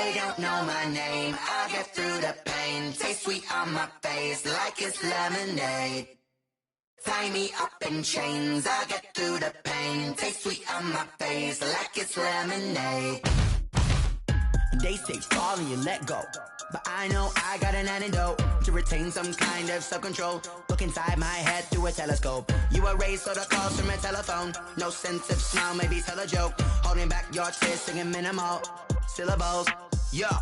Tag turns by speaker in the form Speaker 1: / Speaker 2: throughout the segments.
Speaker 1: They don't know my name, I get through the pain. Taste sweet on my face like it's lemonade. Tie me up in chains, I get through the pain. Taste sweet on my face like it's lemonade. They say fall and you let go, but I know I got an antidote to retain some kind of self-control. Look inside my head through a telescope. You erase all the calls from a telephone. No sense of smile, maybe tell a joke. Holding back your tears, singing minimal syllables. Yeah,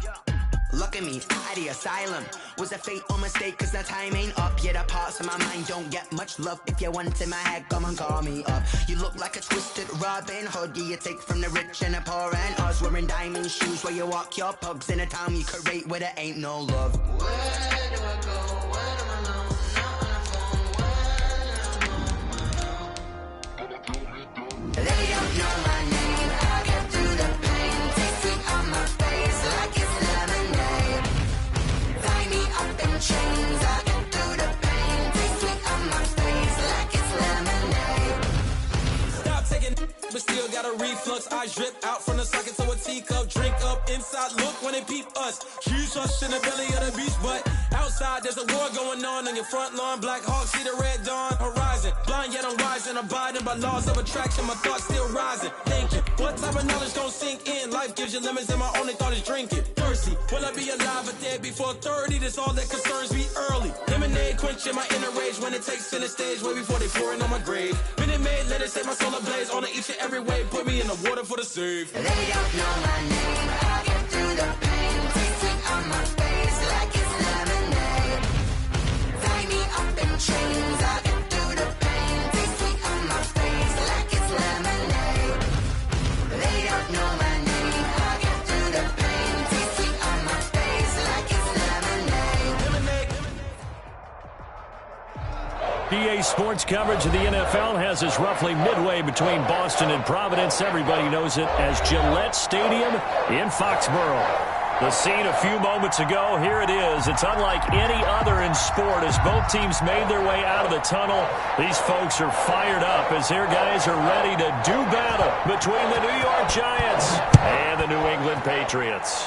Speaker 1: look at me, out of the asylum. Was a fate or mistake, cause the time ain't up. Yet the parts of my mind don't get much love. If you want in my head, come and call me up. You look like a twisted Robin Hood. Yeah, you take from the rich and the poor and us. Wearing diamond shoes where you walk your pugs. In a town you create where there ain't no love. Where do I go? Where am I alone? Not on my own. They don't know my name. I get through the pain. Taste sweet on my face like it's lemonade. Tie me up in chains. I get through the pain. Taste sweet on my face like it's lemonade.
Speaker 2: Stop taking, but still got a reflux. Eyes drip out from the socket to a teacup. Drink up inside, look when they peep us. Huge us in the belly of the beach, but outside there's a war going on your front lawn. Black Hawk, see the red dawn horizon. Blind yet I'm wise and abiding by laws of attraction. My thoughts still rising. Thinking, what type of knowledge gon' sink in? Life gives you lemons and my only thought is drinking. Thirsty, will I be alive or dead before 30? That's all that concerns me early. Lemonade quenching my inner rage when it takes center stage way before they pour it on my grave. Minute Maid, let it set my soul ablaze on each and every way. Put me in the water for the save.
Speaker 1: They don't know my name. I get through the pain. Taste sweet on my face like it's lemonade. Tie me up in chains. I get through the pain. Taste sweet on my face like it's lemonade. They don't know my name. I get through the pain. Taste sweet on my face like it's lemonade.
Speaker 3: PA Sports coverage of the NFL has us roughly midway between Boston and Providence. Everybody knows it as Gillette Stadium in Foxborough. The scene a few moments ago, here it is. It's unlike any other in sport as both teams made their way out of the tunnel. These folks are fired up as their guys are ready to do battle between the New York Giants and the New England Patriots.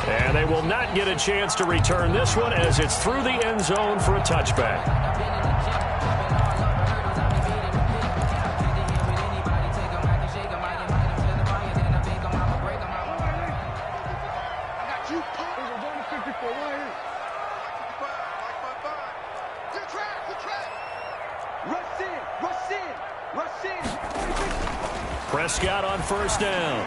Speaker 3: And they will not get a chance to return this one as it's through the end zone for a touchback. Prescott on first down.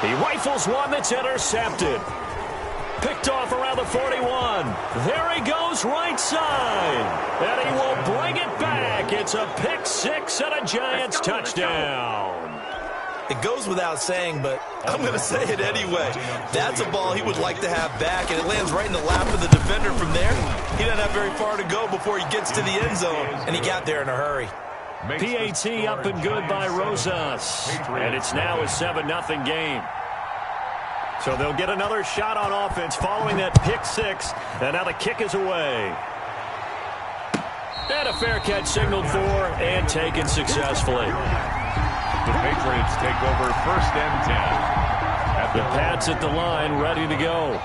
Speaker 3: He rifles one that's intercepted. Picked off around the 41. There he goes right side. And he will bring it back. It's a pick six and a Giants touchdown.
Speaker 4: It goes without saying, but I'm going to say it anyway. That's a ball he would like to have back, and it lands right in the lap of the defender from there. He doesn't have very far to go before he gets to the end zone, and he got there in a hurry.
Speaker 3: PAT up and good by Rosas. And it's now a 7-0 game. So they'll get another shot on offense following that pick six. And now the kick is away. And a fair catch signaled for and taken successfully.
Speaker 5: The Patriots take over 1st and 10.
Speaker 3: The Pats at the line ready to go.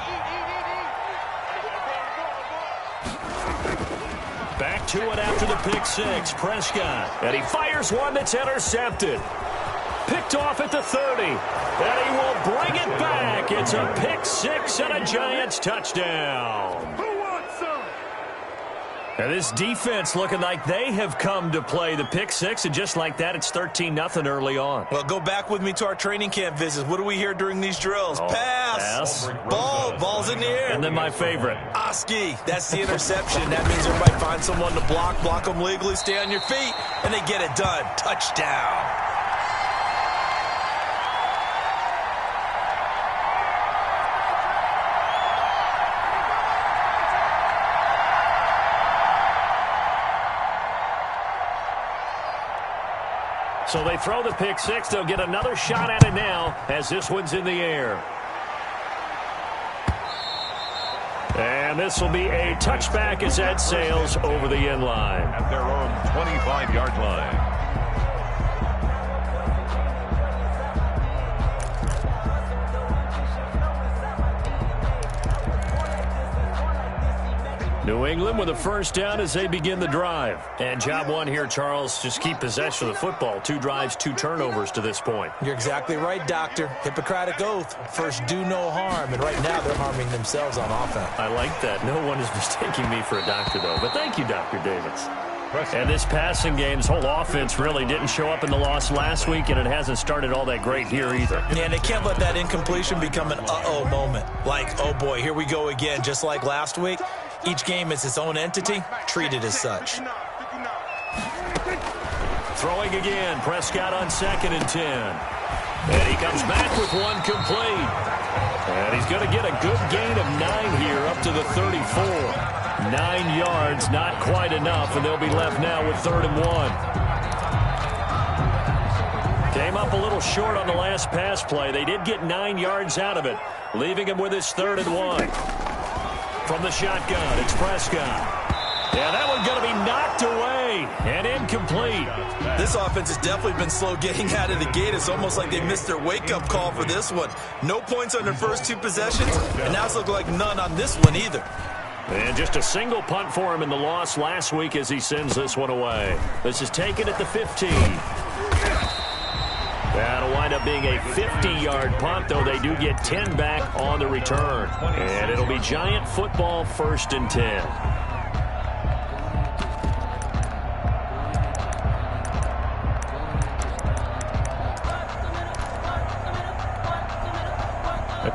Speaker 3: Back to it after the pick six. Prescott. And he fires one that's intercepted. Picked off at the 30. And he will bring it back. It's a pick six and a Giants touchdown.
Speaker 5: Who wants some?
Speaker 3: And this defense looking like they have come to play the pick six. And just like that, it's 13-0 early on.
Speaker 4: Well, go back with me to our training camp visits. What do we hear during these drills? Pass. Ball's in the air.
Speaker 3: And then my favorite.
Speaker 4: Oski. That's the interception. That means everybody find someone to block them legally, stay on your feet, and they get it done. Touchdown.
Speaker 3: So they throw the pick six. They'll get another shot at it now as this one's in the air. And this will be a touchback as that sails over the end line.
Speaker 5: At their own 25-yard line.
Speaker 3: New England with a first down as they begin the drive. And job one here, Charles, just keep possession of the football. 2 drives, 2 turnovers to this point.
Speaker 4: You're exactly right, Doctor. Hippocratic oath. First, do no harm. And right now, they're harming themselves on offense.
Speaker 3: I like that. No one is mistaking me for a doctor, though. But thank you, Dr. Davis. And this passing game's whole offense really didn't show up in the loss last week, and it hasn't started all that great here either.
Speaker 4: Yeah, and they can't let that incompletion become an uh-oh moment. Like, oh boy, here we go again, just like last week. Each game is its own entity, treated as such.
Speaker 3: Throwing again, Prescott on 2nd and 10. And he comes back with one complete. And he's going to get a good gain of 9 here up to the 34. 9 yards, not quite enough, and they'll be left now with 3rd and 1. Came up a little short on the last pass play. They did get 9 yards out of it, leaving him with his 3rd and 1. From the shotgun, it's Prescott. Yeah, that one's going to be knocked away and incomplete.
Speaker 4: This offense has definitely been slow getting out of the gate. It's almost like they missed their wake-up call for this one. No points on their first 2 possessions, and now it's looking like none on this one either.
Speaker 3: And just a single punt for him in the loss last week as he sends this one away. This is taken at the 15. That'll wind up being a 50-yard punt, though they do get 10 back on the return. And it'll be Giant football 1st and 10.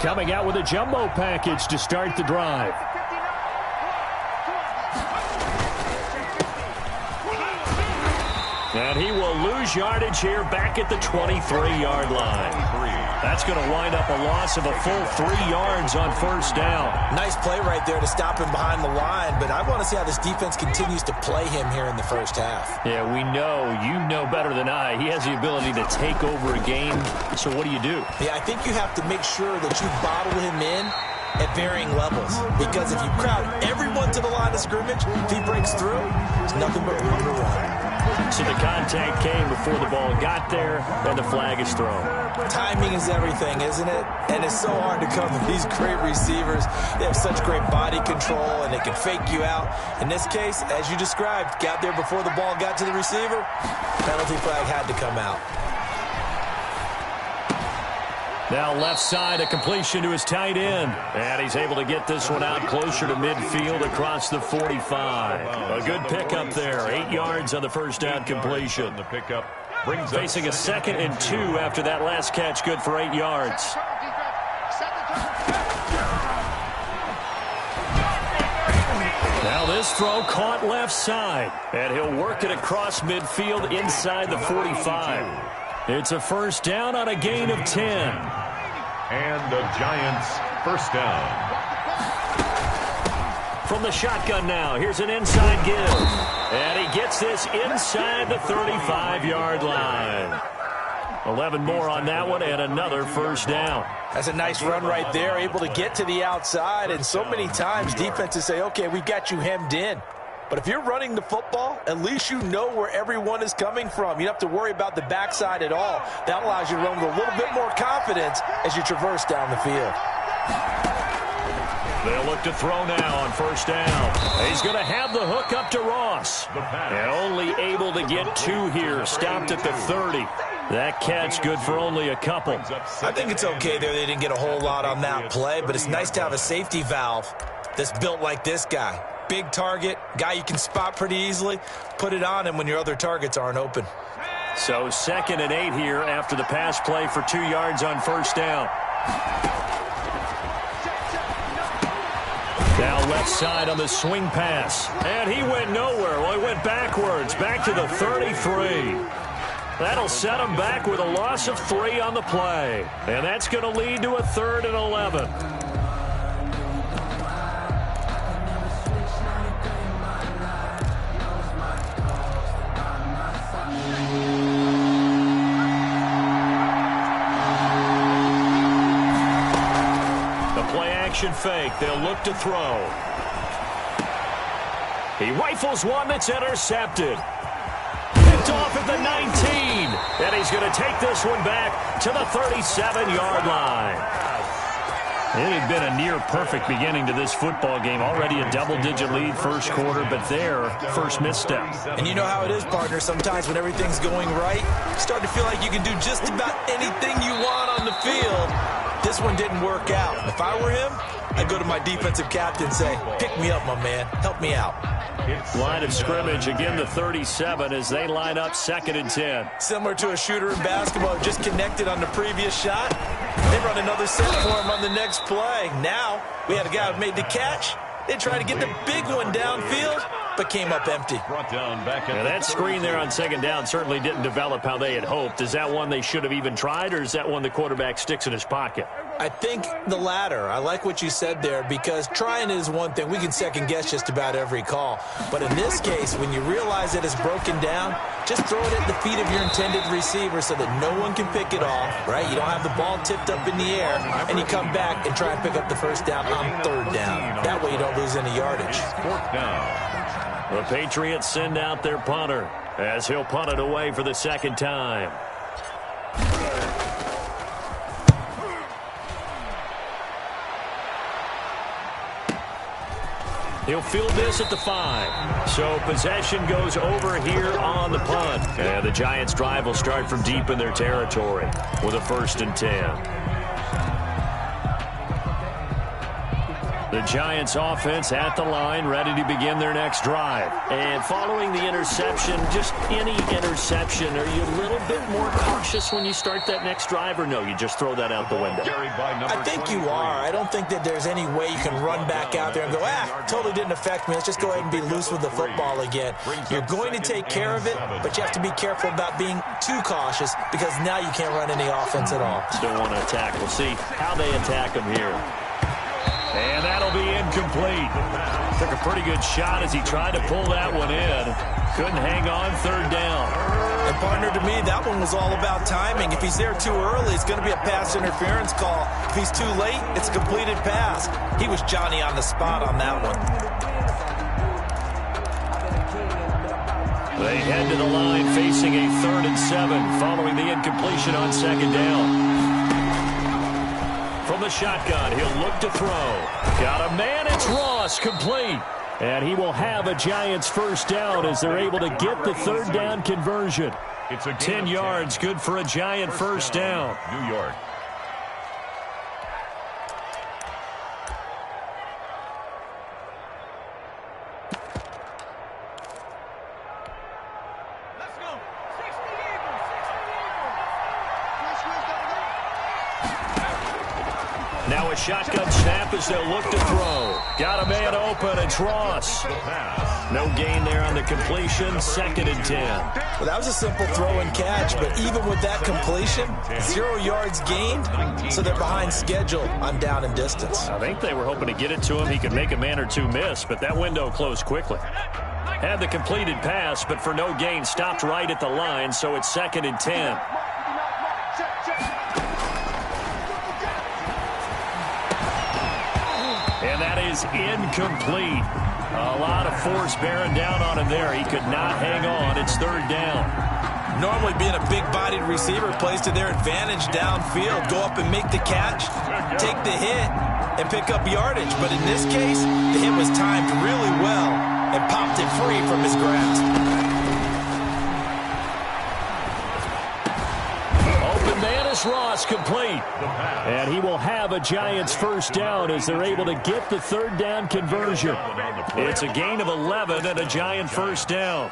Speaker 3: Coming out with a jumbo package to start the drive. And he will lose yardage here back at the 23-yard line. That's going to wind up a loss of a full 3 yards on 1st down.
Speaker 4: Nice play right there to stop him behind the line, but I want to see how this defense continues to play him here in the first half.
Speaker 3: Yeah, we know. You know better than I. He has the ability to take over a game, so what do you do?
Speaker 4: Yeah, I think you have to make sure that you bottle him in at varying levels, because if you crowd everyone to the line of scrimmage, if he breaks through, it's nothing but room to run.
Speaker 3: So the contact came before the ball got there, and the flag is thrown.
Speaker 4: Timing is everything, isn't it? And it's so hard to cover these great receivers. They have such great body control, and they can fake you out. In this case, as you described, got there before the ball got to the receiver, penalty flag had to come out.
Speaker 3: Now left side, a completion to his tight end. And he's able to get this one out closer to midfield across the 45. A good pickup there. 8 yards on the first down completion.
Speaker 5: The pickup brings
Speaker 3: facing a 2nd and 2 after that last catch, good for 8 yards. Now this throw caught left side. And he'll work it across midfield inside the 45. It's a first down on a gain of 10.
Speaker 5: And the Giants first down.
Speaker 3: From the shotgun now, here's an inside give. And he gets this inside the 35-yard line. 11 more on that one and another first down.
Speaker 4: That's a nice run right there, able to get to the outside. And so many times defenses say, okay, we've got you hemmed in. But if you're running the football, at least you know where everyone is coming from. You don't have to worry about the backside at all. That allows you to run with a little bit more confidence as you traverse down the field.
Speaker 3: They'll look to throw now on first down. He's going to have the hook up to Ross. And only able to get 2 here. Stopped at the 30. That catch good for only a couple.
Speaker 4: I think it's okay there. They didn't get a whole lot on that play, but it's nice to have a safety valve that's built like this guy. Big target, guy you can spot pretty easily. Put it on him when your other targets aren't open.
Speaker 3: So 2nd and 8 here after the pass play for 2 yards on first down. Now left side on the swing pass. And he went nowhere. Well, he went backwards, back to the 33. That'll set him back with a loss of 3 on the play. And that's going to lead to a 3rd and 11. Fake. They'll look to throw. He rifles one that's intercepted. Picked off at the 19. And he's going to take this one back to the 37-yard line. It had been a near-perfect beginning to this football game. Already a double-digit lead first quarter, but their first misstep.
Speaker 4: And you know how it is, partner. Sometimes when everything's going right, you start to feel like you can do just about anything you want on the field. This one didn't work out. If I were him, I'd go to my defensive captain and say, pick me up, my man. Help me out.
Speaker 3: Line of scrimmage, again the 37 as they line up 2nd and 10.
Speaker 4: Similar to a shooter in basketball, just connected on the previous shot. They run another set for him on the next play. Now, we had a guy who made the catch. They tried to get the big one downfield, but came up empty.
Speaker 3: Yeah, that screen there on 2nd down certainly didn't develop how they had hoped. Is that one they should have even tried, or is that one the quarterback sticks in his pocket?
Speaker 4: I think the latter. I like what you said there, because trying is one thing. We can second-guess just about every call. But in this case, when you realize that it's broken down, just throw it at the feet of your intended receiver so that no one can pick it off, right? You don't have the ball tipped up in the air, and you come back and try and pick up the first down on 3rd down. That way you don't lose any yardage.
Speaker 5: 4th down.
Speaker 3: The Patriots send out their punter as he'll punt it away for the 2nd time. He'll field this at the 5. So possession goes over here on the punt. And the Giants' drive will start from deep in their territory with a 1st and 10. The Giants offense at the line, ready to begin their next drive. And following the interception, just any interception, are you a little bit more cautious when you start that next drive, or no, you just throw that out the window?
Speaker 4: I think you are. I don't think that there's any way you can run back out there and go, totally didn't affect me. Let's just go ahead and be loose with the football again. You're going to take care of it, but you have to be careful about being too cautious, because now you can't run any offense at all.
Speaker 3: Still want to attack. We'll see how they attack them here. And that'll be incomplete. Took a pretty good shot as he tried to pull that one in. Couldn't hang on 3rd down.
Speaker 4: And partner, to me, that one was all about timing. If he's there too early, it's going to be a pass interference call. If he's too late, it's a completed pass. He was Johnny on the spot on that one.
Speaker 3: They head to the line facing a 3rd and 7 following the incompletion on 2nd down. From the shotgun, he'll look to throw. Got a man, it's Ross, complete. And he will have a Giants 1st down as they're able to get the 3rd down conversion.
Speaker 5: It's a
Speaker 3: 10 yards, good for a Giant 1st down.
Speaker 5: New York.
Speaker 3: Now a shotgun snap as they'll look to throw. Got a man open, it's Ross. No gain there on the completion, 2nd and 10.
Speaker 4: Well, that was a simple throw and catch, but even with that completion, 0 yards gained, so they're behind schedule on down and distance.
Speaker 3: I think they were hoping to get it to him. He could make a man or two miss, but that window closed quickly. Had the completed pass, but for no gain, stopped right at the line, so it's 2nd and 10. And that is incomplete. A lot of force bearing down on him there. He could not hang on. It's 3rd down.
Speaker 4: Normally being a big-bodied receiver plays to their advantage downfield. Go up and make the catch, take the hit, and pick up yardage. But in this case, the hit was timed really well and popped it free from his grasp.
Speaker 3: Open man is Ross, complete. And he will have a Giants 1st down as they're able to get the 3rd down conversion. It's a gain of 11 and a Giant 1st down.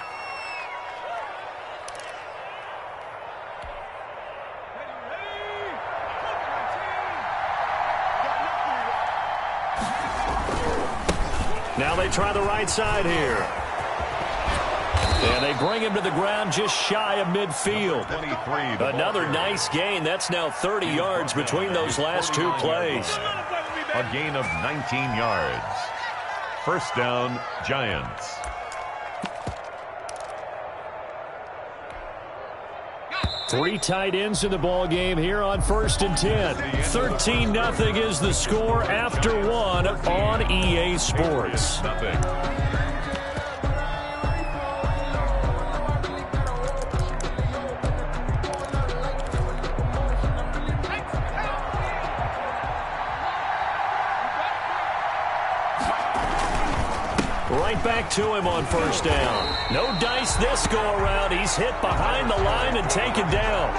Speaker 3: Now they try the right side here. And they bring him to the ground just shy of midfield. Another nice gain. That's now 30 yards between those last 2 plays.
Speaker 5: A gain of 19 yards. 1st down, Giants.
Speaker 3: Three tight ends in the ball game here on 1st and 10. 13-0 is the score after 1 on EA Sports. right back to him on first down. No dice this go-around. He's hit behind the line and taken down.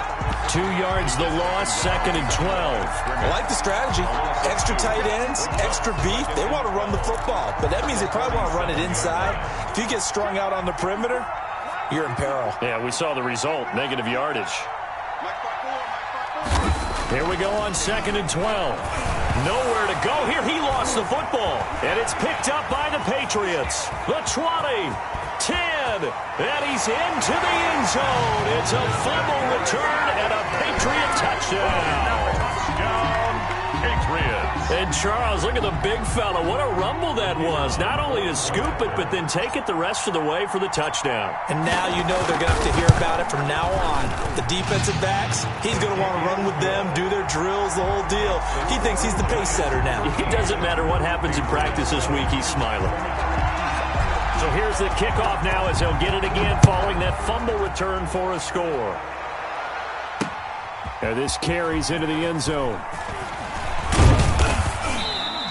Speaker 3: 2 yards the loss, 2nd and 12.
Speaker 4: I like the strategy. Extra tight ends, extra beef. They want to run the football, but that means they probably want to run it inside. If you get strung out on the perimeter, you're in peril.
Speaker 3: Yeah, we saw the result, negative yardage. Here we go on 2nd and 12. Nowhere to go here. He lost the football, and it's picked up by the Patriots. The 20, 10, and he's into the end zone. It's a fumble return and a Patriot touchdown.
Speaker 5: Touchdown, Patriots.
Speaker 3: And Charles, look at the big fella. What a rumble that was. Not only to scoop it, but then take it the rest of the way for the touchdown.
Speaker 4: And now you know they're going to have to hear about it from now on. The defensive backs, he's going to want to run with them, do their drills, the whole deal. He thinks he's the pace setter now.
Speaker 3: It doesn't matter what happens in practice this week. He's smiling. So here's the kickoff now as he'll get it again following that fumble return for a score. And this carries into the end zone.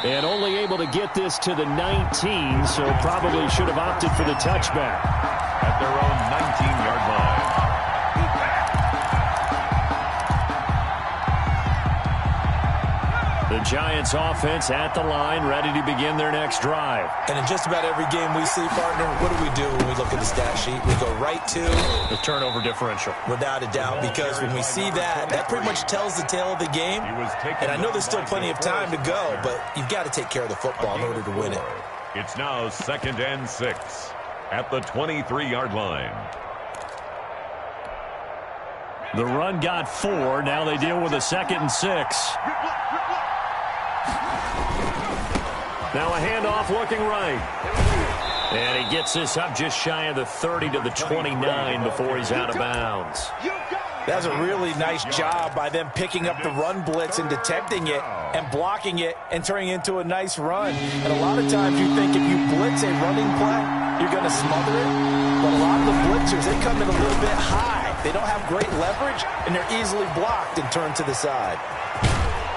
Speaker 3: And only able to get this to the 19, so probably should have opted for the touchback.
Speaker 5: At their own 19-yard line.
Speaker 3: The Giants offense at the line, ready to begin their next drive.
Speaker 4: And in just about every game we see, partner, what do when we look at the stat sheet? We go right to
Speaker 3: the turnover differential.
Speaker 4: Without a doubt, because when we see that, that pretty much tells the tale of the game. And I know there's still plenty of time to go, but you've got to take care of the football in order to win it.
Speaker 5: It's now 2nd and 6 at the 23-yard line.
Speaker 3: The run got 4. Now they deal with a 2nd and 6. Now a handoff looking right. And he gets this up just shy of the 30 to the 29 before he's out of bounds.
Speaker 4: That's a really nice job by them picking up the run blitz and detecting it and blocking it and turning it into a nice run. And a lot of times you think if you blitz a running play, you're going to smother it. But a lot of the blitzers, they come in a little bit high. They don't have great leverage, and they're easily blocked and turned to the side.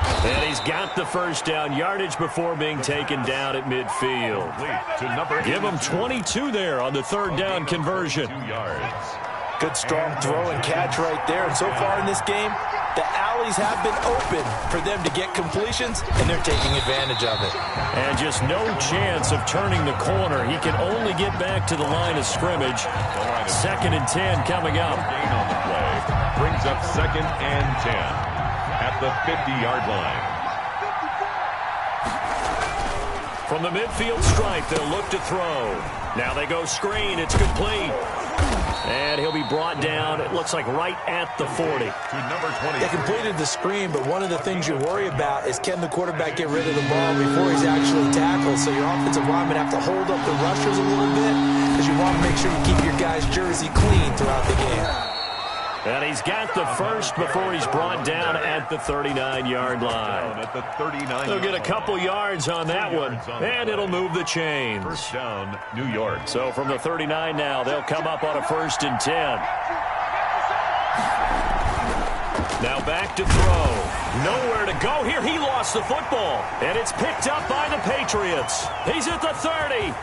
Speaker 3: And he's got the first down yardage before being taken down at midfield. Give him 22 there on the 3rd down conversion.
Speaker 5: 2 yards.
Speaker 4: Good strong throw and catch right there. And so far in this game, the alleys have been open for them to get completions, and they're taking advantage of it.
Speaker 3: And just no chance of turning the corner. He can only get back to the line of scrimmage. 2nd and 10 coming up.
Speaker 5: Gain on the play brings up 2nd and 10 at the 50-yard line.
Speaker 3: From the midfield stripe, they'll look to throw. Now they go screen. It's complete. And he'll be brought down, it looks like right at the 40.
Speaker 5: To number 20.
Speaker 4: They completed the screen, but one of the things you worry about is can the quarterback get rid of the ball before he's actually tackled? So your offensive linemen have to hold up the rushers a little bit because you want to make sure you keep your guy's jersey clean throughout the game.
Speaker 3: And he's got the first before he's brought down at the 39-yard line.
Speaker 5: At the 39.
Speaker 3: They'll get a couple yards on that one, and it'll move the chains.
Speaker 5: First down, New York.
Speaker 3: So from the 39 now, they'll come up on a 1st and 10. Now back to throw. Nowhere to go here. He lost the football, and it's picked up by the Patriots. He's at the 30,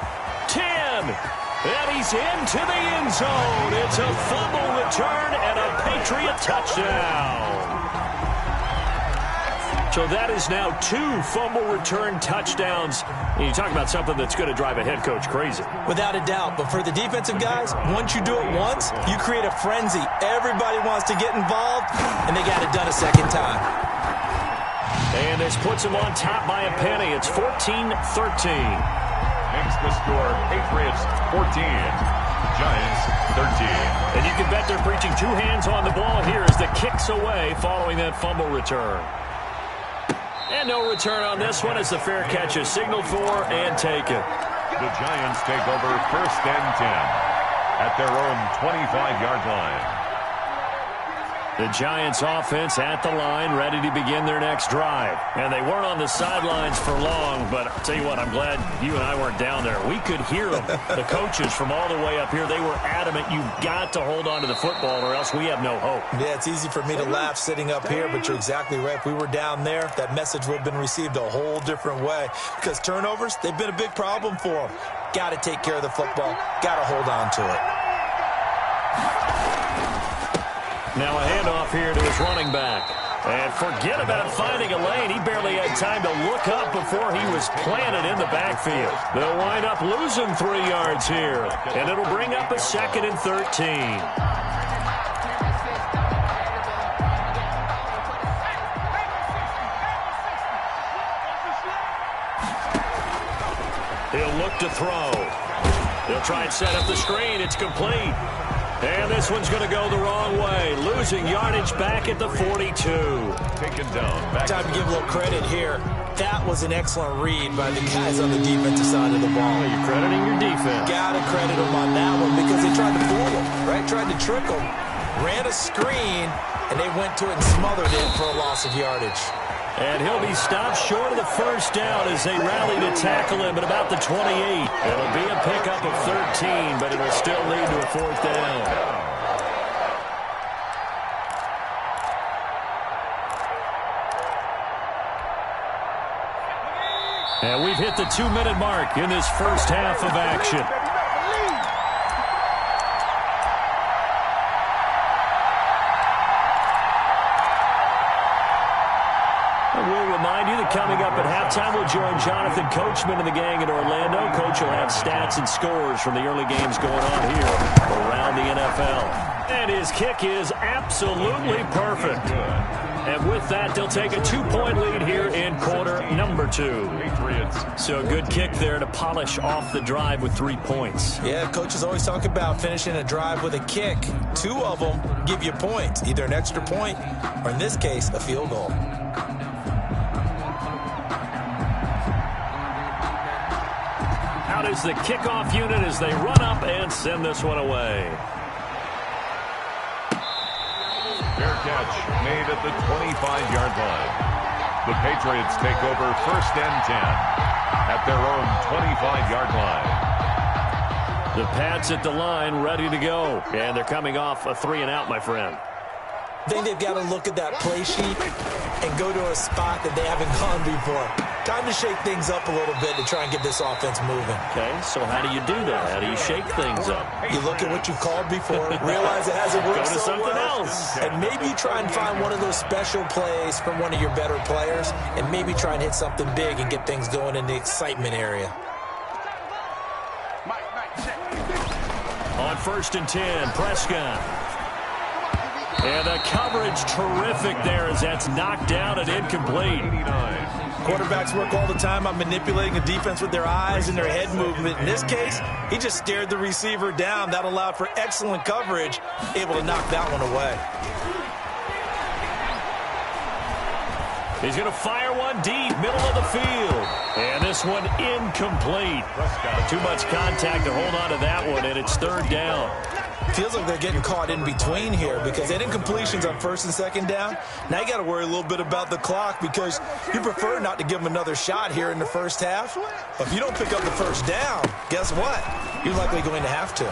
Speaker 3: 10. And he's into the end zone. It's a fumble return and a Patriot touchdown. So that is now 2 fumble return touchdowns. And you talk about something that's going to drive a head coach crazy.
Speaker 4: Without a doubt. But for the defensive guys, once you do it once, you create a frenzy. Everybody wants to get involved, and they got it done a second time.
Speaker 3: And this puts them on top by a penny. It's 14-13.
Speaker 5: Makes the score Patriots 14, Giants 13.
Speaker 3: And you can bet they're preaching 2 hands on the ball here as the kick's away following that fumble return. And no return on this one as the fair catch is signaled for and taken.
Speaker 5: The Giants take over 1st and 10 at their own 25-yard line.
Speaker 3: The Giants offense at the line, ready to begin their next drive. And they weren't on the sidelines for long, but I'll tell you what, I'm glad you and I weren't down there. We could hear them, the coaches from all the way up here. They were adamant, you've got to hold on to the football or else we have no hope.
Speaker 4: Yeah, it's easy for me to laugh sitting up here, but you're exactly right. If we were down there, that message would have been received a whole different way. Because turnovers, they've been a big problem for them. Got to take care of the football. Got to hold on to it.
Speaker 3: Now a handoff here to his running back. And forget about finding a lane. He barely had time to look up before he was planted in the backfield. They'll wind up losing 3 yards here. And it'll bring up a 2nd and 13. He'll look to throw. They'll try and set up the screen. It's complete. And this one's going to go the wrong way. Losing yardage back at the 42.
Speaker 5: Taken down.
Speaker 4: Time to give a little credit here. That was an excellent read by the guys on the defensive side of the ball.
Speaker 3: You're crediting your defense.
Speaker 4: Got to credit them on that one because they tried to fool them, right? Tried to trick them. Ran a screen, and they went to it and smothered it for a loss of yardage.
Speaker 3: And he'll be stopped short of the first down as they rally to tackle him at about the 28. It'll be a pickup of 13, but it'll still lead to a 4th down. And we've hit the 2-minute mark in this first half of action. Coming up at halftime, we'll join Jonathan Coachman and the gang in Orlando. Coach will have stats and scores from the early games going on here around the NFL. And his kick is absolutely perfect. And with that, they'll take a 2-point lead here in quarter number 2. So a good kick there to polish off the drive with 3 points.
Speaker 4: Yeah, coaches always talk about finishing a drive with a kick. 2 of them give you points, either an extra point or, in this case, a field goal.
Speaker 3: Out is the kickoff unit as they run up and send this one away.
Speaker 5: Fair catch made at the 25-yard line. The Patriots take over 1st and 10 at their own 25-yard line.
Speaker 3: The Pats at the line ready to go. And they're coming off a 3-and-out, my friend.
Speaker 4: I think they've got to look at that play sheet and go to a spot that they haven't gone before. Time to shake things up a little bit to try and get this offense moving.
Speaker 3: Okay, so how do you do that? How do you shake things up?
Speaker 4: You look at what you called before, realize it hasn't worked
Speaker 3: Go to
Speaker 4: so
Speaker 3: something
Speaker 4: well,
Speaker 3: else.
Speaker 4: and maybe try and find one of those special plays from one of your better players, and maybe try and hit something big and get things going in the excitement area.
Speaker 3: On 1st and 10, Prescott. And the coverage terrific there as that's knocked down and incomplete.
Speaker 4: Quarterbacks work all the time on manipulating a defense with their eyes and their head movement. In this case, he just stared the receiver down. That allowed for excellent coverage, able to knock that one away.
Speaker 3: He's going to fire one deep, middle of the field. And this one incomplete. Too much contact to hold on to that one, and it's 3rd down.
Speaker 4: Feels like they're getting caught in between here because they had incompletions on 1st and 2nd down. Now you got to worry a little bit about the clock because you prefer not to give them another shot here in the first half. But if you don't pick up the first down, guess what? You're likely going to have to.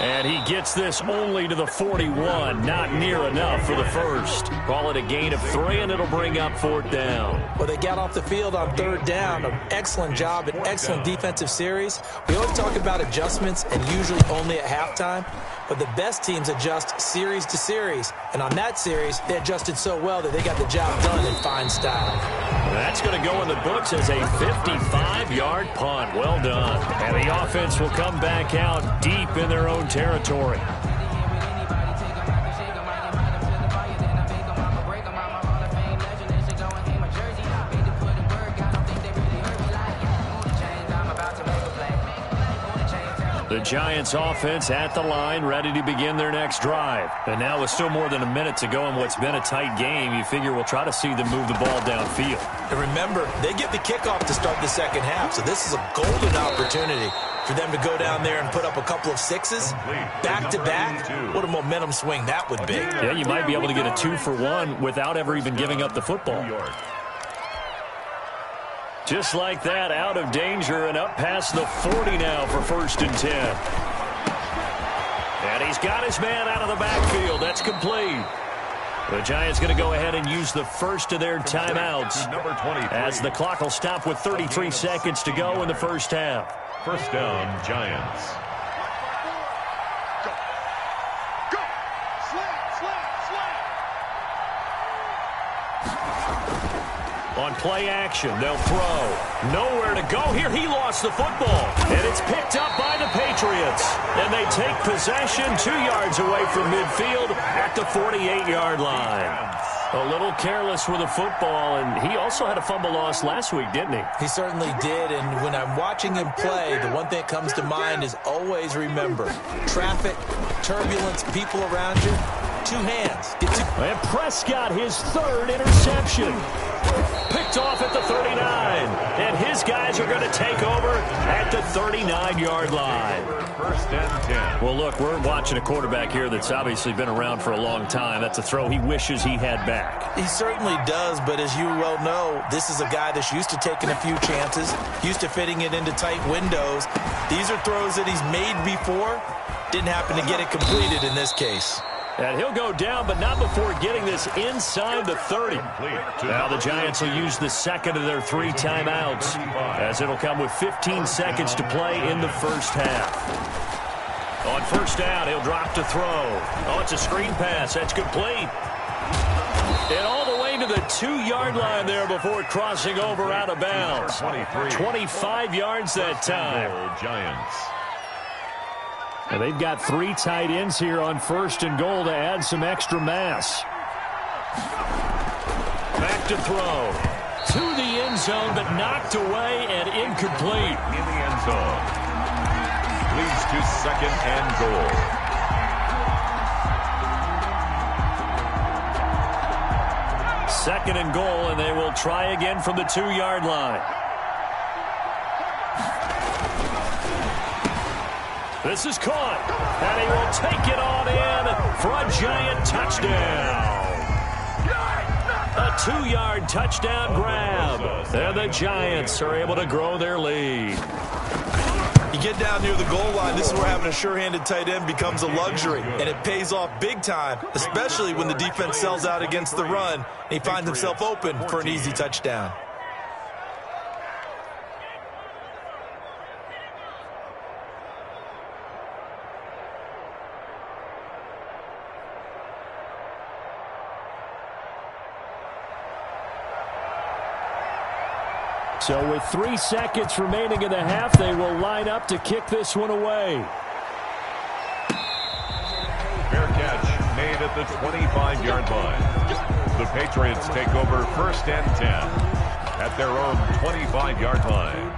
Speaker 3: And he gets this only to the 41. Not near enough for the first. Call it a gain of 3, and it'll bring up 4th down.
Speaker 4: Well, they got off the field on 3rd down. An excellent job, an excellent defensive series. We always talk about adjustments and usually only at halftime. But the best teams adjust series to series. And on that series, they adjusted so well that they got the job done in fine style.
Speaker 3: That's going to go in the books as a 55-yard punt. Well done. And the offense will come back out deep in their own territory. The Giants offense at the line, ready to begin their next drive. And now with still more than a minute to go in what's been a tight game, you figure we'll try to see them move the ball downfield.
Speaker 4: And remember, they get the kickoff to start the second half, so this is a golden opportunity. For them to go down there and put up a couple of sixes, back-to-back, what a momentum swing that would be.
Speaker 3: Yeah, you might be able to get a 2-for-1 without ever even giving up the football. Just like that, out of danger and up past the 40 now for 1st and 10. And he's got his man out of the backfield. That's complete. The Giants going to go ahead and use the first of their timeouts as the clock will stop with 33 seconds to go in the first half.
Speaker 5: First down, Giants.
Speaker 6: Go! Slant!
Speaker 3: On play action, they'll throw. Nowhere to go here. He lost the football. And it's picked up by the Patriots. And they take possession 2 yards away from midfield at the 48-yard line. A little careless with the football, and he also had a fumble loss last week, didn't he?
Speaker 4: He certainly did, and when I'm watching him play, the one thing that comes to mind is always remember, traffic, turbulence, people around you, 2 hands.
Speaker 3: And Prescott, his 3rd interception. Picked off at the 39. And his guys are going to take over at the 39-yard line.
Speaker 5: First and 10.
Speaker 3: Well, look, we're watching a quarterback here that's obviously been around for a long time. That's a throw he wishes he had back.
Speaker 4: He certainly does, but as you well know, this is a guy that's used to taking a few chances, used to fitting it into tight windows. These are throws that he's made before. Didn't happen to get it completed in this case.
Speaker 3: And he'll go down, but not before getting this inside the 30. Now the Giants will use the second of their 3 timeouts, as it'll come with 15 seconds to play in the first half. On first down, he'll drop to throw. Oh, it's a screen pass. That's complete. And all the way to the 2-yard line there before crossing over out of bounds. 25 yards that time.
Speaker 5: Giants.
Speaker 3: And they've got 3 tight ends here on 1st and goal to add some extra mass. Back to throw. To the end zone, but knocked away and incomplete.
Speaker 5: In the end zone. Leads to 2nd and goal.
Speaker 3: Second and goal, and they will try again from the 2-yard line. This is caught, and he will take it on in for a Giant touchdown. A 2-yard touchdown grab, and the Giants are able to grow their lead.
Speaker 4: You get down near the goal line, this is where having a sure-handed tight end becomes a luxury, and it pays off big time, especially when the defense sells out against the run, and he finds himself open for an easy touchdown.
Speaker 3: So with 3 seconds remaining in the half, they will line up to kick this one away.
Speaker 5: Fair catch made at the 25-yard line. The Patriots take over 1st and 10 at their own 25-yard line.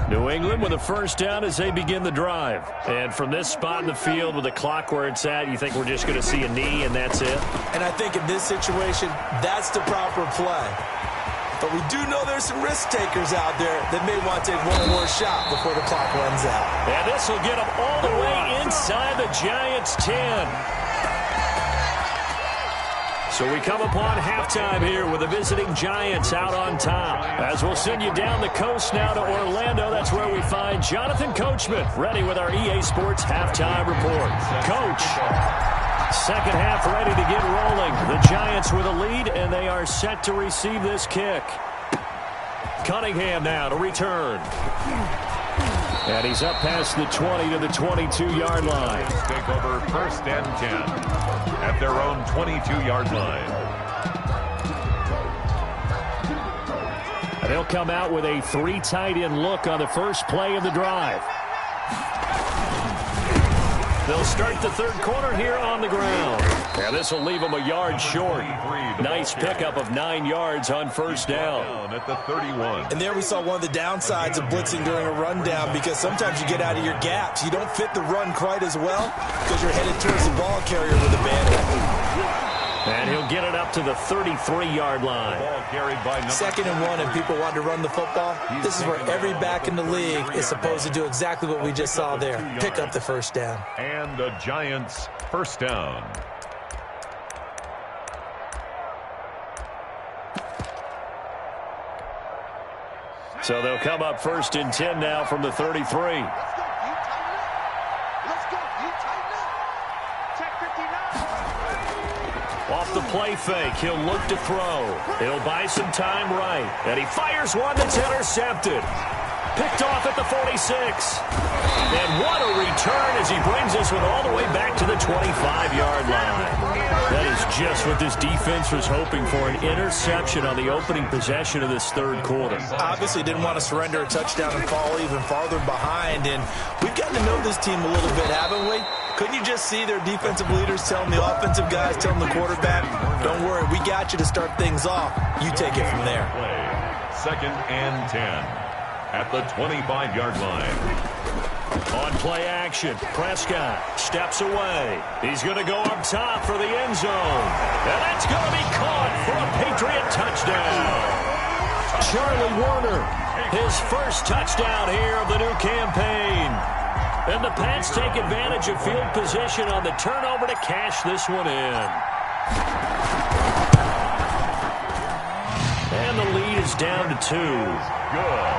Speaker 3: New England with a first down as they begin the drive. And from this spot in the field with the clock where it's at, you think we're just going to see a knee and that's it?
Speaker 4: And I think in this situation, that's the proper play. But we do know there's some risk takers out there that may want to take one more shot before the clock runs out.
Speaker 3: And this will get them all the way inside the Giants' 10. So we come upon halftime here with the visiting Giants out on top. As we'll send you down the coast now to Orlando, that's where we find Jonathan Coachman, ready with our EA Sports halftime report. Coach, second half ready to get rolling. The Giants with a lead, and they are set to receive this kick. Cunningham now to return. And he's up past the 20 to the 22-yard line.
Speaker 5: Take over 1st and 10 at their own 22-yard line.
Speaker 3: And they'll come out with a 3 tight end look on the first play of the drive. They'll start the third quarter here on the ground. And this will leave them a yard short. Nice pickup of 9 yards on first down.
Speaker 5: At the 31.
Speaker 4: And there we saw one of the downsides of blitzing during a rundown, because sometimes you get out of your gaps. You don't fit the run quite as well because you're headed towards the ball carrier with a bad hit.
Speaker 3: And he'll get it up to the 33-yard line.
Speaker 5: Ball carried by
Speaker 4: 2nd and 1, and people want to run the football. This is where every back in the league is supposed to do exactly what we just saw there. Pick up the first down.
Speaker 5: And the Giants' first down.
Speaker 3: So they'll come up 1st and 10 now from the 33. Off the play fake, he'll look to throw. He'll buy some time right. And he fires one that's intercepted. Picked off at the 46. And what a return as he brings this one all the way back to the 25-yard line. That is just what this defense was hoping for, an interception on the opening possession of this 3rd quarter.
Speaker 4: Obviously didn't want to surrender a touchdown and fall even farther behind. And we've gotten to know this team a little bit, haven't we? Couldn't you just see their defensive leaders telling the offensive guys, telling the quarterback, don't worry, we got you to start things off. You take it from there.
Speaker 5: 2nd and 10 at the 25-yard line.
Speaker 3: On play action, Prescott steps away. He's going to go up top for the end zone. And that's going to be caught for a Patriot touchdown. Charlie Warner, his first touchdown here of the new campaign. And the Pats take advantage of field position on the turnover to cash this one in. And the lead is down to 2.
Speaker 5: Good.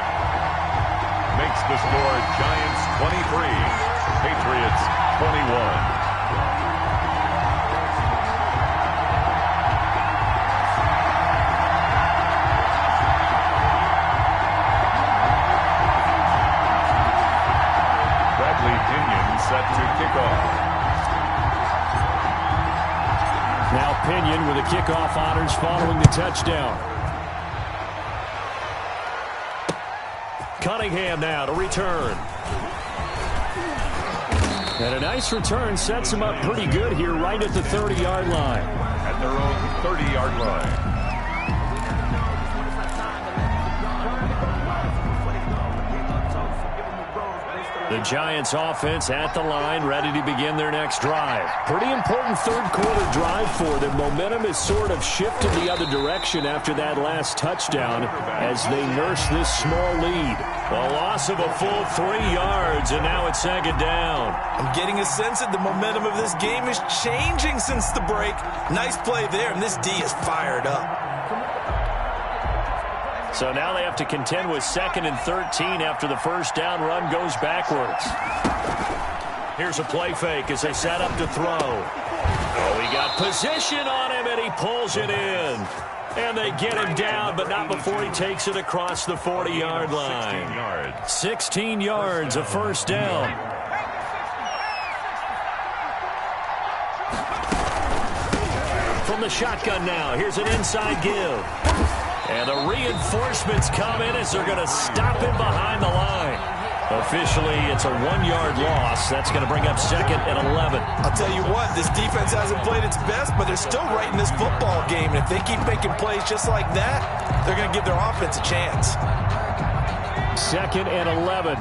Speaker 5: Makes the score Giants 23, Patriots 21. Set to kick off.
Speaker 3: Now Pinion with the kickoff honors following the touchdown. Cunningham now to return. And a nice return sets him up pretty good here right at the 30-yard line.
Speaker 5: At their own 30-yard line.
Speaker 3: The Giants offense at the line, ready to begin their next drive. Pretty important 3rd quarter drive for them. Momentum has sort of shifted the other direction after that last touchdown as they nurse this small lead. A loss of a full 3 yards, and now it's 2nd down.
Speaker 4: I'm getting a sense that the momentum of this game is changing since the break. Nice play there, and this D is fired up.
Speaker 3: So now they have to contend with 2nd and 13 after the first down run goes backwards. Here's a play fake as they set up to throw. Oh, he got position on him, and he pulls it in. And they get him down, but not before he takes it across the 40-yard line. 16 yards, a first down. From the shotgun now, here's an inside give. And the reinforcements come in as they're going to stop him behind the line. Officially, it's a 1-yard loss. That's going to bring up 2nd and 11.
Speaker 4: I'll tell you what, this defense hasn't played its best, but they're still right in this football game. And if they keep making plays just like that, they're going to give their offense a chance.
Speaker 3: 2nd and 11.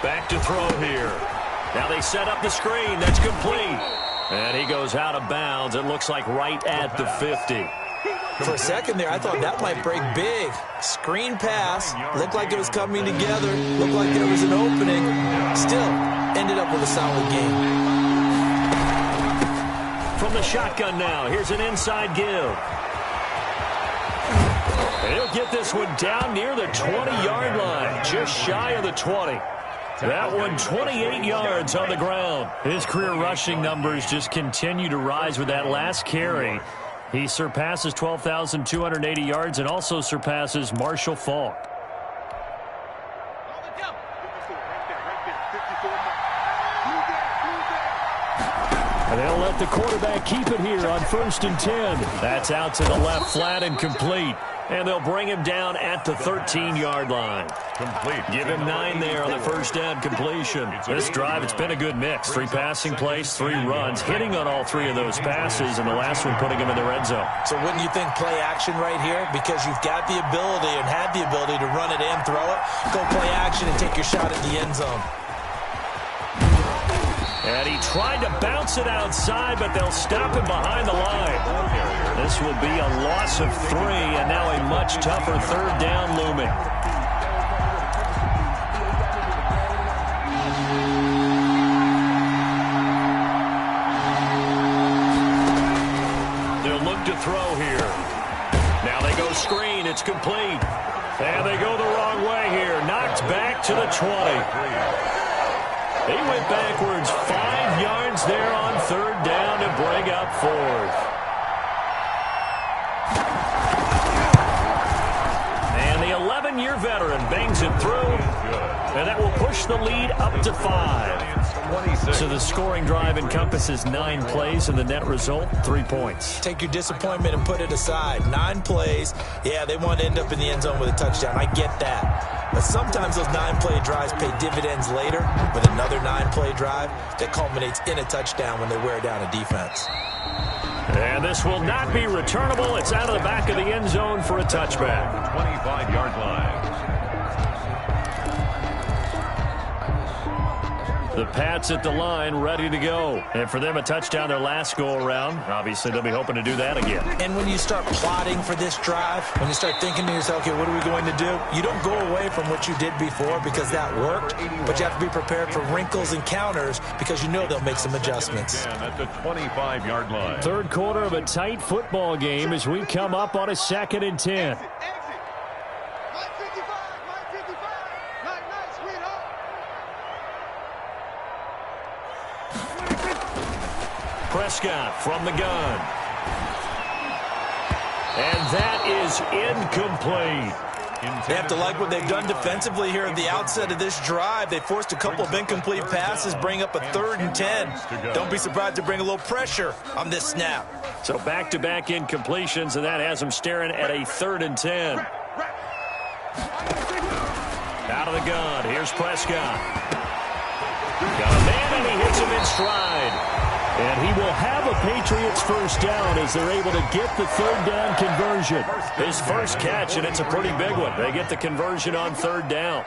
Speaker 3: Back to throw here. Now they set up the screen. That's complete. And he goes out of bounds. It looks like right at the 50.
Speaker 4: For a second there, I thought that might break big. Screen pass. Looked like it was coming together. Looked like there was an opening. Still, ended up with a solid game.
Speaker 3: From the shotgun now, here's an inside give. And he'll get this one down near the 20-yard line, just shy of the 20. That one 28 yards on the ground. His career rushing numbers just continue to rise with that last carry. He surpasses 12,280 yards and also surpasses Marshall Faulk. And they'll let the quarterback keep it here on 1st and 10. That's out to the left flat and complete. And they'll bring him down at the 13-yard line.
Speaker 5: Complete.
Speaker 3: Give him 9 there on the first down completion. This drive, it's been a good mix. 3 passing plays, 3 runs, hitting on all 3 of those passes, and the last one putting him in the red zone.
Speaker 4: So wouldn't you think play action right here? Because you've got the ability and had the ability to run it and throw it. Go play action and take your shot at the end zone.
Speaker 3: And he tried to bounce it outside, but they'll stop him behind the line. This will be a loss of 3, and now a much tougher third down looming. They'll look to throw here. Now they go screen. It's complete. And they go the wrong way here. Knocked back to the 20. He went backwards 5 yards there on third down to bring up 4th. And the 11-year veteran bangs it through, and that will push the lead up to 5. So the scoring drive encompasses 9 plays, and the net result, 3 points.
Speaker 4: Take your disappointment and put it aside. 9 plays. Yeah, they want to end up in the end zone with a touchdown. I get that. But sometimes those 9-play drives pay dividends later with another 9-play drive that culminates in a touchdown when they wear down a defense.
Speaker 3: And this will not be returnable. It's out of the back of the end zone for a touchback.
Speaker 5: 25-yard line.
Speaker 3: The Pats at the line, ready to go. And for them, a touchdown their last go-around. Obviously, they'll be hoping to do that again.
Speaker 4: And when you start plotting for this drive, when you start thinking to yourself, okay, what are we going to do? You don't go away from what you did before because that worked, but you have to be prepared for wrinkles and counters because you know they'll make some adjustments.
Speaker 5: At the 25-yard line.
Speaker 3: Third quarter of a tight football game as we come up on a 2nd and 10. Prescott from the gun. And that is incomplete.
Speaker 4: They have to like what they've done defensively here at the outset of this drive. They forced a couple of incomplete passes, bring up a 3rd and 10. Don't be surprised to bring a little pressure on this snap.
Speaker 3: So back-to-back incompletions, and that has them staring at a 3rd and 10. Out of the gun. Here's Prescott. Got a man, and he hits him in stride. And he will have a Patriots first down as they're able to get the third down conversion. His first catch, and it's a pretty big one. They get the conversion on third down.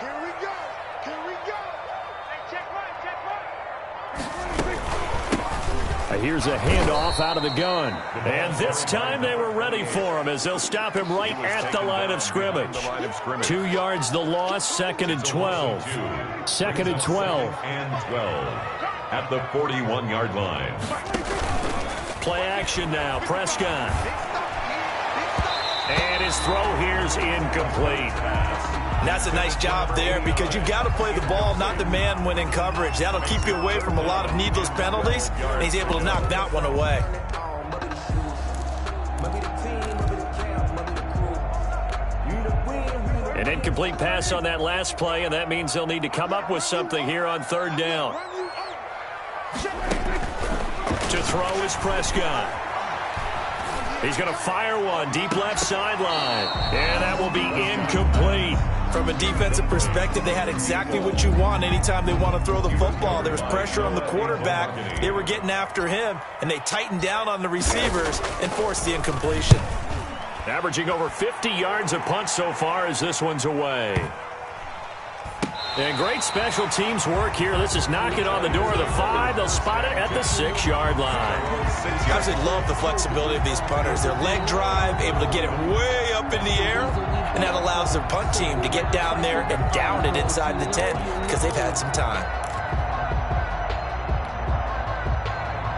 Speaker 3: Here's a handoff out of the gun. And this time they were ready for him as they'll stop him right at the line of scrimmage. 2 yards the loss, 2nd and 12. 2nd and 12.
Speaker 5: At the 41-yard line.
Speaker 3: Play action now. Prescott. And his throw here's incomplete.
Speaker 4: And that's a nice job there because you've got to play the ball, not the man when in coverage. That'll keep you away from a lot of needless penalties, and he's able to knock that one away.
Speaker 3: An incomplete pass on that last play, and that means they'll need to come up with something here on third down. To throw is Prescott. He's going to fire one deep left sideline, and that will be incomplete.
Speaker 4: From a defensive perspective, they had exactly what you want anytime they want to throw the football. There was pressure on the quarterback. They were getting after him, and they tightened down on the receivers and forced the incompletion.
Speaker 3: Averaging over 50 yards a punt so far as this one's away. And great special teams work here. This is knocking on the door of the 5. They'll spot it at the 6-yard line.
Speaker 4: I absolutely love the flexibility of these punters. Their leg drive, able to get it way up in the air, and that allows their punt team to get down there and down it inside the 10 because they've had some time.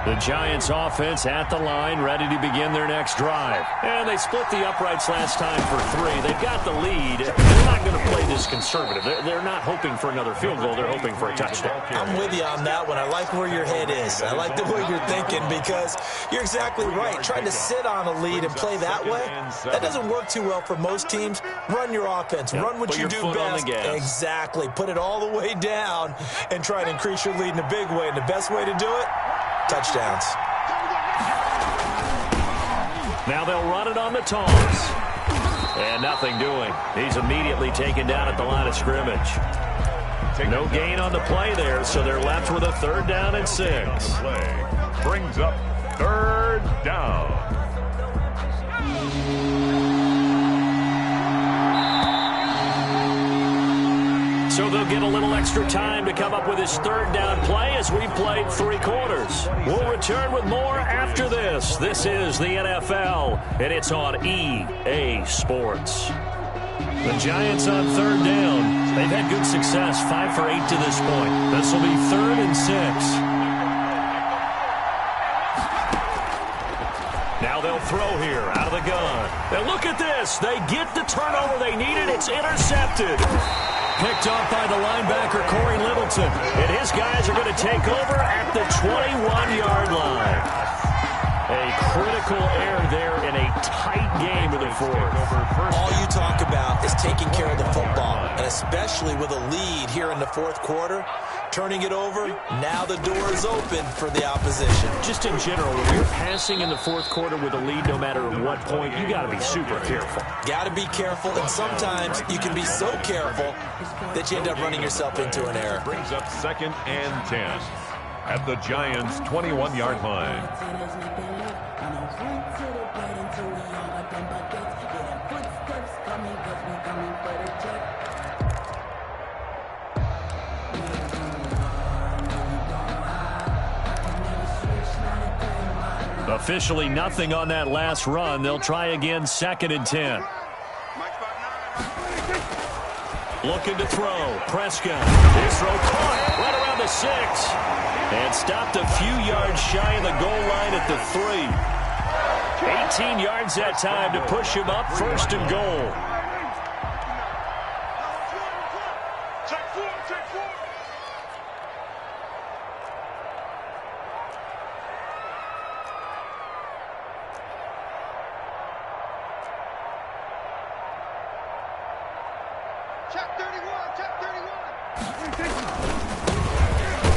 Speaker 3: The Giants offense at the line, ready to begin their next drive. And they split the uprights last time for 3. They've got the lead. They're not going to play this conservative. They're not hoping for another field goal. They're hoping for a touchdown.
Speaker 4: I'm with you on that one. I like where your head is. I like the way you're thinking because you're exactly right. Trying to sit on a lead and play that way, that doesn't work too well for most teams. Run your offense.
Speaker 3: Yep.
Speaker 4: Run what you do best. Exactly. Put it all the way down and try to increase your lead in a big way. And the best way to do it, touchdowns.
Speaker 3: Now they'll run it on the toss. And nothing doing. He's immediately taken down at the line of scrimmage. No gain on the play there, so they're left with a 3rd down and 6.
Speaker 5: Brings up 3rd down.
Speaker 3: So they'll get a little extra time to come up with his third down play as we've played 3 quarters. We'll return with more after this. This is the NFL, and it's on EA Sports. The Giants on third down. They've had good success, 5 for 8 to this point. This will be 3rd and 6. Now they'll throw here out of the gun. And look at this. They get the turnover they needed. It's intercepted. Picked off by the linebacker, Corey Littleton. And his guys are going to take over at the 21-yard line. A critical error there in a tight game in the fourth.
Speaker 4: All you talk about is taking care of the football, and especially with a lead here in the fourth quarter, turning it over, now the door is open for the opposition.
Speaker 3: Just in general, when you're passing in the fourth quarter with a lead, no matter what point, you got to be super careful.
Speaker 4: Got to be careful, and sometimes you can be so careful that you end up running yourself into an error.
Speaker 5: Brings up 2nd and 10 at the Giants' 21-yard line.
Speaker 3: Officially nothing on that last run. They'll try again, 2nd and 10. Looking to throw. Prescott. His throw caught right around the 6. And stopped a few yards shy of the goal line at the 3. 18 yards that time to push him up, 1st and goal.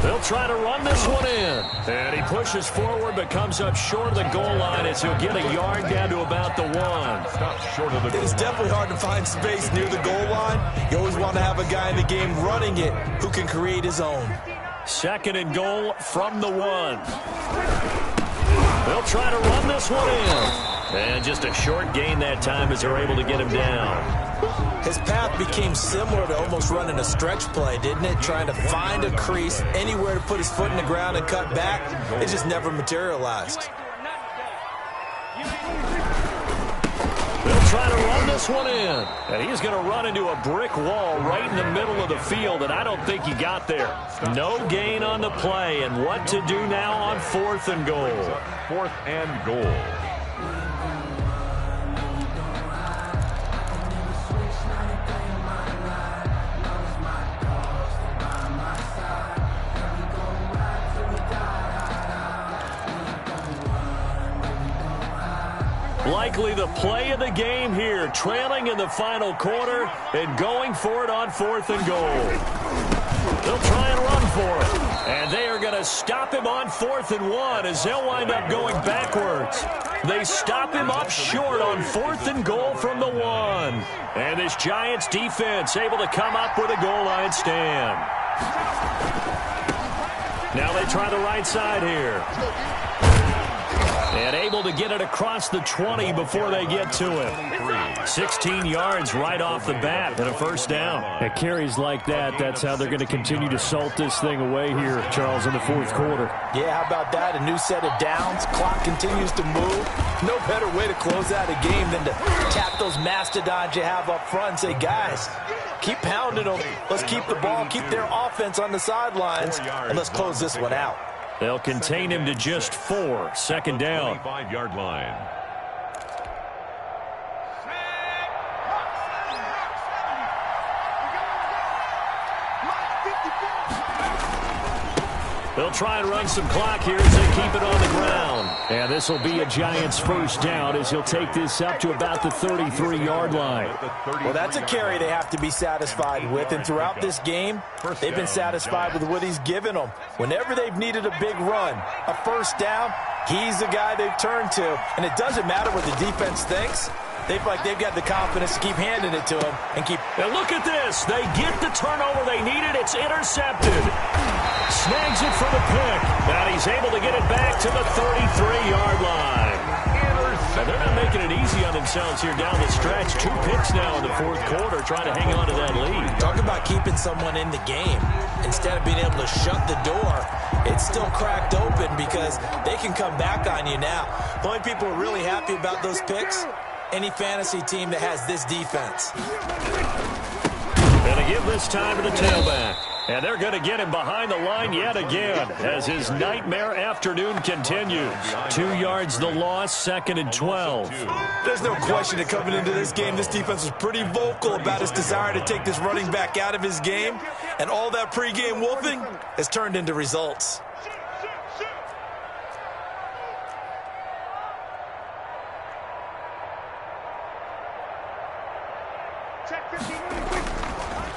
Speaker 3: They'll try to run this one in. And he pushes forward but comes up short of the goal line as he'll get a yard down to about the 1.
Speaker 5: Stop short of the goal.
Speaker 4: It's definitely hard to find space near the goal line. You always want to have a guy in the game running it who can create his own.
Speaker 3: 2nd and goal from the 1. They'll try to run this one in. And just a short gain that time as they're able to get him down.
Speaker 4: His path became similar to almost running a stretch play, didn't it? Trying to find a crease, anywhere to put his foot in the ground and cut back. It just never materialized.
Speaker 3: They'll try to run this one in. And he's going to run into a brick wall right in the middle of the field, and I don't think he got there. No gain on the play, and what to do now on 4th and goal.
Speaker 5: 4th and goal.
Speaker 3: Likely the play of the game here, trailing in the final quarter and going for it on 4th and goal. They'll try and run for it. And they are going to stop him on 4th and 1 as they'll wind up going backwards. They stop him up short on 4th and goal from the 1. And this Giants defense able to come up with a goal line stand. Now they try the right side here. And able to get it across the 20 before they get to him. 16 yards right off the bat and a 1st down. At carries like that, that's how they're going to continue to salt this thing away here, Charles, in the 4th quarter.
Speaker 4: Yeah, how about that? A new set of downs. Clock continues to move. No better way to close out a game than to tap those mastodons you have up front and say, guys, keep pounding them. Let's keep the ball, keep their offense on the sidelines, and let's close this one out.
Speaker 3: They'll contain him to just 4. 2nd down.
Speaker 5: 25-yard line.
Speaker 3: They'll try and run some clock here as they keep it on the ground. And this will be a Giants 1st down as he'll take this up to about the 33-yard line.
Speaker 4: Well, that's a carry they have to be satisfied with. And throughout this game, they've been satisfied with what he's given them. Whenever they've needed a big run, a 1st down, he's the guy they've turned to. And it doesn't matter what the defense thinks. They've got the confidence to keep handing it to him and keep.
Speaker 3: And look at this. They get the turnover they needed. It's intercepted. Snags it for the pick. And he's able to get it back to the 33-yard line. And they're not making it easy on themselves. themselves here down the stretch. 2 picks now in the fourth quarter, trying to hang on to that lead.
Speaker 4: Talk about keeping someone in the game. Instead of being able to shut the door, it's still cracked open because they can come back on you now. The only people who are really happy about those picks, any fantasy team that has this defense.
Speaker 3: Going to give this time to the tailback. And they're going to get him behind the line yet again as his nightmare afternoon continues. 2 yards the loss, 2nd and 12.
Speaker 4: There's no question that coming into this game, this defense was pretty vocal about its desire to take this running back out of his game. And all that pregame wolfing has turned into results.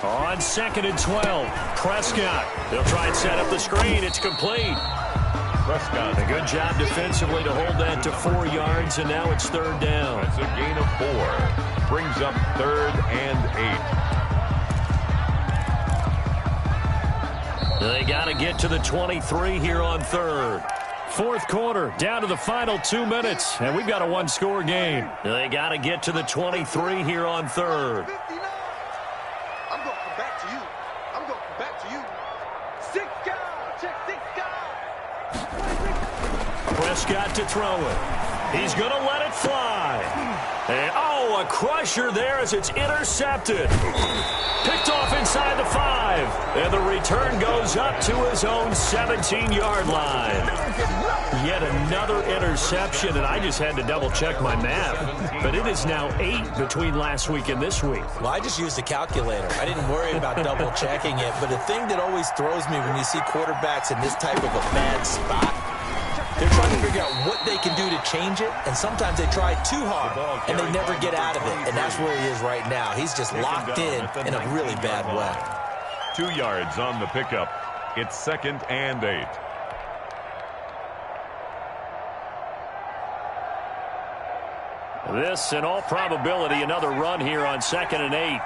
Speaker 3: On 2nd and 12, Prescott. They'll try and set up the screen. It's complete.
Speaker 5: Prescott.
Speaker 3: A good job defensively to hold that to 4 yards, and now it's 3rd down.
Speaker 5: That's a gain of 4. Brings up 3rd and 8.
Speaker 3: They got to get to the 23 here on 3rd. Fourth quarter, down to the final 2 minutes, and we've got a 1-score game. They got to get to the 23 here on 3rd.
Speaker 6: I'm going to come back to you. I'm going to come back to you. 6 guys. Check 6 guys.
Speaker 3: Prescott to throw it. He's going to let it fly. And, oh, a crusher there as it's intercepted. Picked off inside the 5. And the return goes up to his own 17-yard line. Yet another interception, and I just had to double-check my math. But it is now 8 between last week and this week.
Speaker 4: Well, I just used a calculator. I didn't worry about double-checking it. But the thing that always throws me when you see quarterbacks in this type of a bad spot, they're trying to figure out what they can do to change it, and sometimes they try too hard, and they never get out of it, and that's where he is right now. He's just locked in a really bad way.
Speaker 5: 2 yards on the pickup. It's 2nd and 8.
Speaker 3: This, in all probability, another run here on 2nd and 8.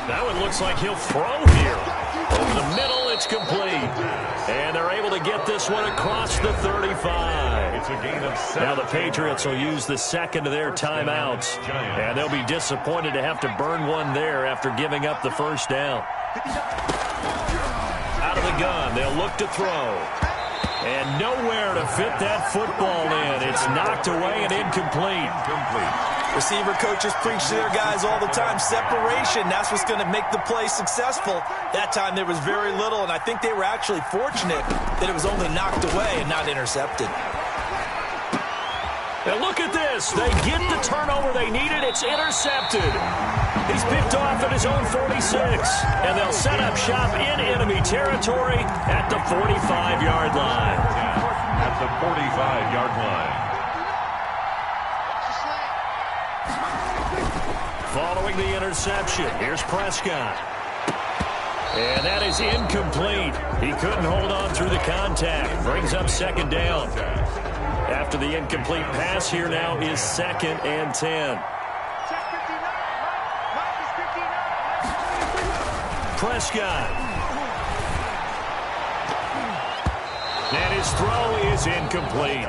Speaker 3: That one looks like he'll throw here. Over the middle, it's complete. And they're able to get this one across the 35.
Speaker 5: It's a gain of 7.
Speaker 3: Now the Patriots will use the second of their timeouts. And they'll be disappointed to have to burn one there after giving up the first down. Out of the gun, they'll look to throw. And nowhere to fit that football in. It's knocked away and incomplete.
Speaker 4: Receiver coaches preach to their guys all the time. Separation, that's what's going to make the play successful. That time there was very little, and I think they were actually fortunate that it was only knocked away and not intercepted.
Speaker 3: And look at this. They get the turnover they needed. It's intercepted. He's picked off at his own 46. And they'll set up shop in enemy territory at the 45-yard line.
Speaker 5: At the 45-yard line.
Speaker 3: Following the interception, here's Prescott. And that is incomplete. He couldn't hold on through the contact. Brings up 2nd down. After the incomplete pass, here now is 2nd and 10. Prescott. And his throw is incomplete.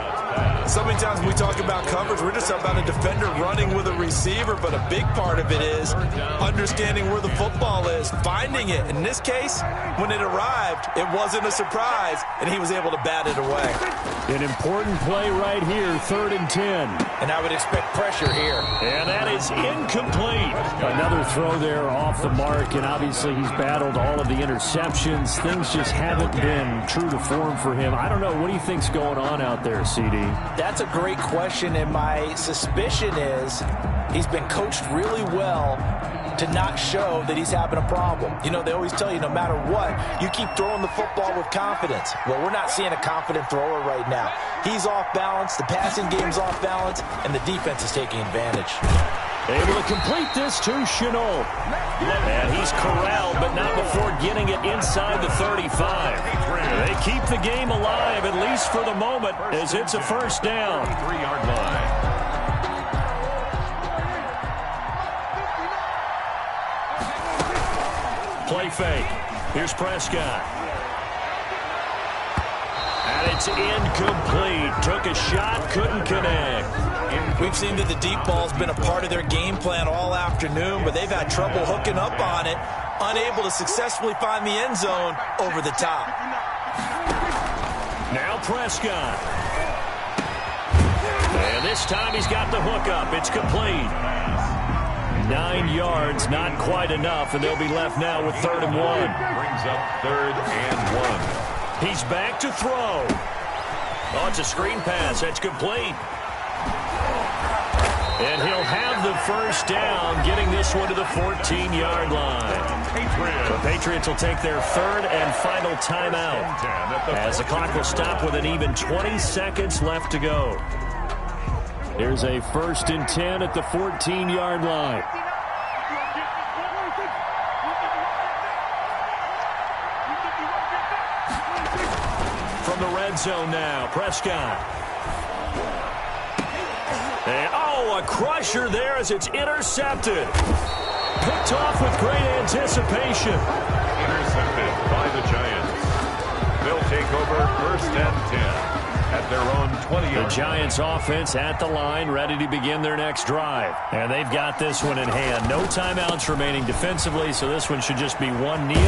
Speaker 4: So many times when we talk about coverage, we're just about a defender running with a receiver, but a big part of it is understanding where the football is, finding it. In this case, when it arrived, it wasn't a surprise, and he was able to bat it away.
Speaker 3: An important play right here, 3rd and 10.
Speaker 4: And I would expect pressure here.
Speaker 3: And that is incomplete. Another throw there off the mark, and obviously he's battled all of the interceptions. Things just haven't been true to form for him. I don't know. What do you think's going on out there, CD?
Speaker 4: That's a great question, and my suspicion is he's been coached really well to not show that he's having a problem. You know, they always tell you no matter what, you keep throwing the football with confidence. Well, we're not seeing a confident thrower right now. He's off balance, the passing game's off balance, and the defense is taking advantage.
Speaker 3: Able to complete this to Chenault. And he's corralled, but not before getting it inside the 35. They keep the game alive, at least for the moment, as it's a 1st down.
Speaker 5: 3-yard line.
Speaker 3: Play fake. Here's Prescott. And it's incomplete. Took a shot, couldn't connect.
Speaker 4: We've seen that the deep ball's been a part of their game plan all afternoon, but they've had trouble hooking up on it, unable to successfully find the end zone over the top.
Speaker 3: Now Prescott. And this time he's got the hook up. It's complete. 9 yards, not quite enough, and they'll be left now with 3rd and 1.
Speaker 5: Brings up 3rd and 1.
Speaker 3: He's back to throw. Oh, it's a screen pass. That's complete. And he'll have the first down, getting this one to the 14-yard line. The Patriots will take their 3rd and final timeout as the clock will stop with an even 20 seconds left to go. Here's a 1st and 10 at the 14-yard line. From the red zone now, Prescott. And, a crusher there as it's intercepted. Picked off with great anticipation.
Speaker 5: Intercepted by the Giants. They'll take over 1st and 10 at their own 20-yard.
Speaker 3: The Giants offense at the line, ready to begin their next drive. And they've got this one in hand. No timeouts remaining defensively, so this one should just be one kneel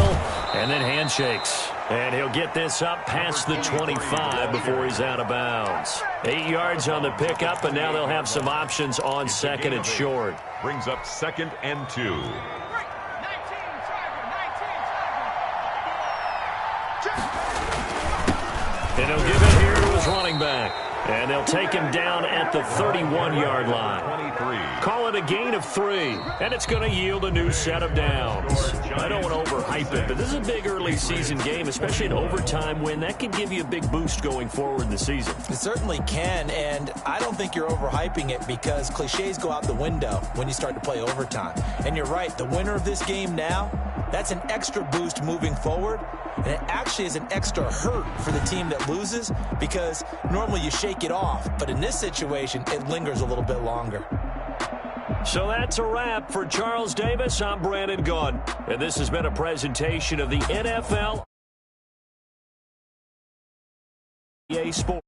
Speaker 3: and then handshakes. And he'll get this up past the 25 before he's out of bounds. 8 yards on the pickup, and now they'll have some options on 2nd and short.
Speaker 5: Brings up 2nd and 2.
Speaker 3: And he'll give it here to his running back. And they'll take him down at the 31-yard line.
Speaker 5: 23.
Speaker 3: Call it a gain of 3, and it's going to yield a new set of downs. I don't want to overhype it, but this is a big early season game, especially an overtime win. That can give you a big boost going forward in the season.
Speaker 4: It certainly can, and I don't think you're overhyping it because cliches go out the window when you start to play overtime. And you're right, the winner of this game now, that's an extra boost moving forward, and it actually is an extra hurt for the team that loses because normally you shake it off, but in this situation, it lingers a little bit longer.
Speaker 3: So that's a wrap for Charles Davis. I'm Brandon Gunn, and this has been a presentation of the NFL EA Sports.